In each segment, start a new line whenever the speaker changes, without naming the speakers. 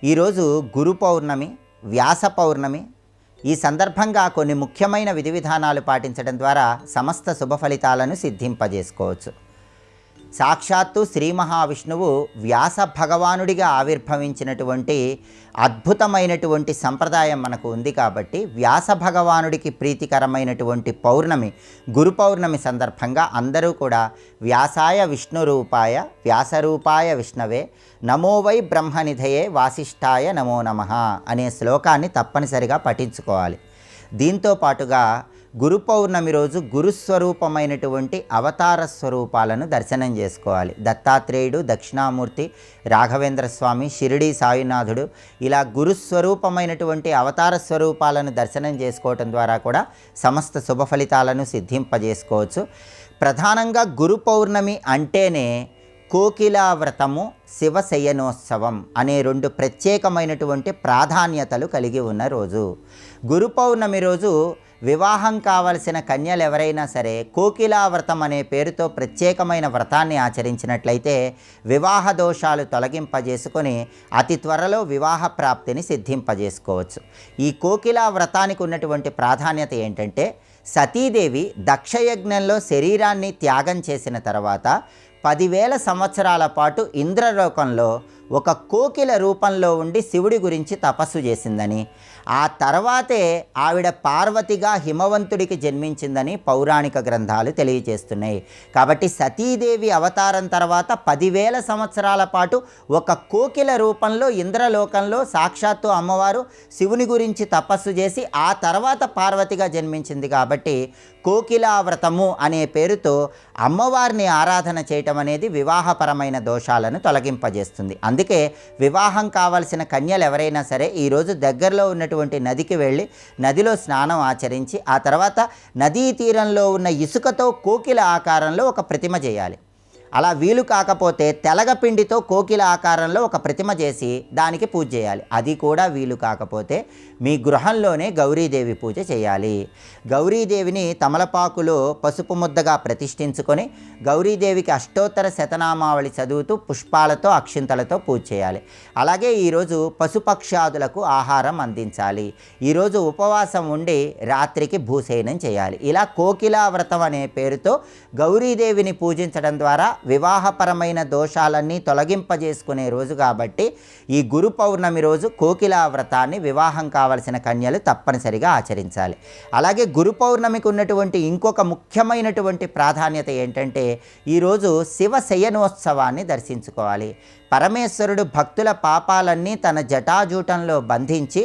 ఈరోజు గురు పౌర్ణమి, వ్యాస పౌర్ణమి. ఈ సందర్భంగా కొన్ని ముఖ్యమైన విధి విధానాలు పాటించడం ద్వారా సమస్త శుభ ఫలితాలను సిద్ధింపజేసుకోవచ్చు. సాక్షాత్తు శ్రీ మహావిష్ణువు వ్యాస భగవానుడిగా ఆవిర్భవించినటువంటి అద్భుతమైనటువంటి సంప్రదాయం మనకు ఉంది కాబట్టి వ్యాస భగవానుడికి ప్రీతికరమైనటువంటి పౌర్ణమి గురు పౌర్ణమి సందర్భంగా అందరూ కూడా వ్యాసాయ విష్ణురూపాయ వ్యాసరూపాయ విష్ణవే నమో వై బ్రహ్మనిధయే వాసిష్ఠాయ నమో నమః అనే శ్లోకాన్ని తప్పనిసరిగా పఠించుకోవాలి. దీంతో పాటుగా గురు పౌర్ణమి రోజు గురుస్వరూపమైనటువంటి అవతార స్వరూపాలను దర్శనం చేసుకోవాలి. దత్తాత్రేయుడు, దక్షిణామూర్తి, రాఘవేంద్ర స్వామి, షిరిడి సాయినాథుడు, ఇలా గురుస్వరూపమైనటువంటి అవతార స్వరూపాలను దర్శనం చేసుకోవటం ద్వారా కూడా సమస్త శుభ ఫలితాలను సిద్ధింపజేసుకోవచ్చు. ప్రధానంగా గురు పౌర్ణమి అంటేనే కోకిలావ్రతము, శివశయనోత్సవం అనే రెండు ప్రత్యేకమైనటువంటి ప్రాధాన్యతలు కలిగి ఉన్న రోజు. గురు పౌర్ణమి రోజు వివాహం కావలసిన కన్యలు ఎవరైనా సరే కోకిలావ్రతం అనే పేరుతో ప్రత్యేకమైన వ్రతాన్ని ఆచరించినట్లయితే వివాహ దోషాలు తొలగింపజేసుకొని అతి త్వరలో వివాహ ప్రాప్తిని సిద్ధింపజేసుకోవచ్చు. ఈ కోకిలా వ్రతానికి ఉన్నటువంటి ప్రాధాన్యత ఏంటంటే, సతీదేవి దక్షయజ్ఞంలో శరీరాన్ని త్యాగం చేసిన తర్వాత 10,000 సంవత్సరాల పాటు ఇంద్రలోకంలో ఒక కోకిల రూపంలో ఉండి శివుడి గురించి తపస్సు చేసిందని, ఆ తర్వాతే ఆవిడ పార్వతిగా హిమవంతుడికి జన్మించిందని పౌరాణిక గ్రంథాలు తెలియజేస్తున్నాయి. కాబట్టి సతీదేవి అవతారం తర్వాత 10,000 సంవత్సరాల పాటు ఒక కోకిల రూపంలో ఇంద్రలోకంలో సాక్షాత్తు అమ్మవారు శివుని గురించి తపస్సు చేసి ఆ తర్వాత పార్వతిగా జన్మించింది. కాబట్టి కోకిలావ్రతము అనే పేరుతో అమ్మవారిని ఆరాధన చేయటం అనేది వివాహపరమైన దోషాలను తొలగింపజేస్తుంది. అందుకే వివాహం కావాల్సిన కన్యలు ఎవరైనా సరే ఈరోజు దగ్గరలో ఉన్నటువంటి నదికి వెళ్ళి నదిలో స్నానం ఆచరించి ఆ తర్వాత నదీ తీరంలో ఉన్న ఇసుకతో కోకిల ఆకారంలో ఒక ప్రతిమ చేయాలి. అలా వీలు కాకపోతే తెలగపిండితో కోకిల ఆకారంలో ఒక ప్రతిమ చేసి దానికి పూజ చేయాలి. అది కూడా వీలు కాకపోతే మీ గృహంలోనే గౌరీదేవి పూజ చేయాలి. గౌరీదేవిని తమలపాకులో పసుపు ముద్దగా ప్రతిష్ఠించుకొని గౌరీదేవికి అష్టోత్తర శతనామావళి చదువుతూ పుష్పాలతో అక్షింతలతో పూజ చేయాలి. అలాగే ఈరోజు పశుపక్ష్యాదులకు ఆహారం అందించాలి. ఈరోజు ఉపవాసం ఉండి రాత్రికి భూసేనం చేయాలి. ఇలా కోకిలా వ్రతం అనే పేరుతో గౌరీదేవిని పూజించడం ద్వారా వివాహపరమైన దోషాలన్నీ తొలగింపజేసుకునే రోజు కాబట్టి ఈ గురు పౌర్ణమి రోజు కోకిలా వ్రతాన్ని వివాహం కావలసిన కన్యలు తప్పనిసరిగా ఆచరించాలి. అలాగే గురు పౌర్ణమికి ఉన్నటువంటి ఇంకొక ముఖ్యమైనటువంటి ప్రాధాన్యత ఏంటంటే, ఈరోజు శివ శయనోత్సవాన్ని దర్శించుకోవాలి. పరమేశ్వరుడు భక్తుల పాపాలన్నీ తన జటాజూటంలో బంధించి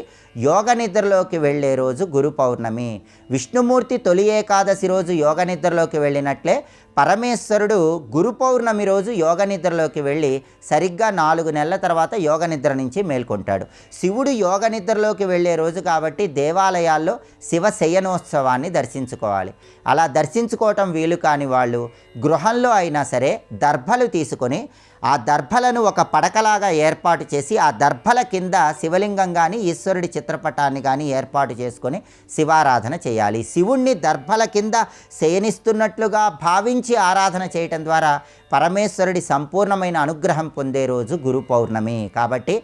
యోగ నిద్రలోకి వెళ్ళే రోజు గురు పౌర్ణమి. విష్ణుమూర్తి తొలి ఏకాదశి రోజు యోగ నిద్రలోకి వెళ్ళినట్లే పరమేశ్వరుడు గురు పౌర్ణమి రోజు యోగ నిద్రలోకి వెళ్ళి సరిగ్గా 4 నెలల తర్వాత యోగ నిద్ర నుంచి మేల్కొంటాడు. శివుడు యోగ నిద్రలోకి వెళ్ళే రోజు కాబట్టి దేవాలయాల్లో శివ శయనోత్సవాన్ని దర్శించుకోవాలి. అలా దర్శించుకోవటం వీలు కాని వాళ్ళు గృహంలో అయినా సరే దర్భలు తీసుకొని ఆ దర్భలను ఒక పడకలాగా ఏర్పాటు చేసి ఆ దర్భల కింద శివలింగం కానీ ఈశ్వరుడి చిత్రపటాన్ని కానీ ఏర్పాటు చేసుకొని శివారాధన చేయాలి. శివుణ్ణి దర్భల కింద శయనిస్తున్నట్లుగా భావించి ఆరాధన చేయటం ద్వారా పరమేశ్వరుడి సంపూర్ణమైన అనుగ్రహం పొందే రోజు గురు పౌర్ణమి. కాబట్టి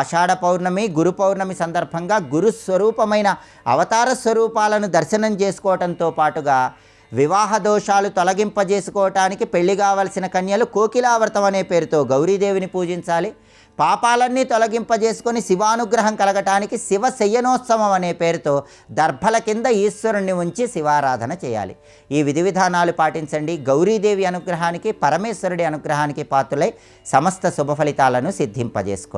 ఆషాఢ పౌర్ణమి, గురు పౌర్ణమి సందర్భంగా గురుస్వరూపమైన అవతార స్వరూపాలను దర్శనం చేసుకోవటంతో పాటుగా వివాహ దోషాలు తొలగింపజేసుకోవటానికి పెళ్లి కావలసిన కన్యలు కోకిలావ్రతం అనే పేరుతో గౌరీదేవిని పూజించాలి. పాపాలన్నీ తొలగింపజేసుకొని శివానుగ్రహం కలగటానికి శివ శయనోత్సవం అనే పేరుతో దర్భల కింద ఈశ్వరుణ్ణి ఉంచి శివారాధన చేయాలి. ఈ విధి విధానాలు పాటించండి. గౌరీదేవి అనుగ్రహానికి, పరమేశ్వరుడి అనుగ్రహానికి పాత్రులై సమస్త శుభ ఫలితాలను సిద్ధింపజేసుకోండి.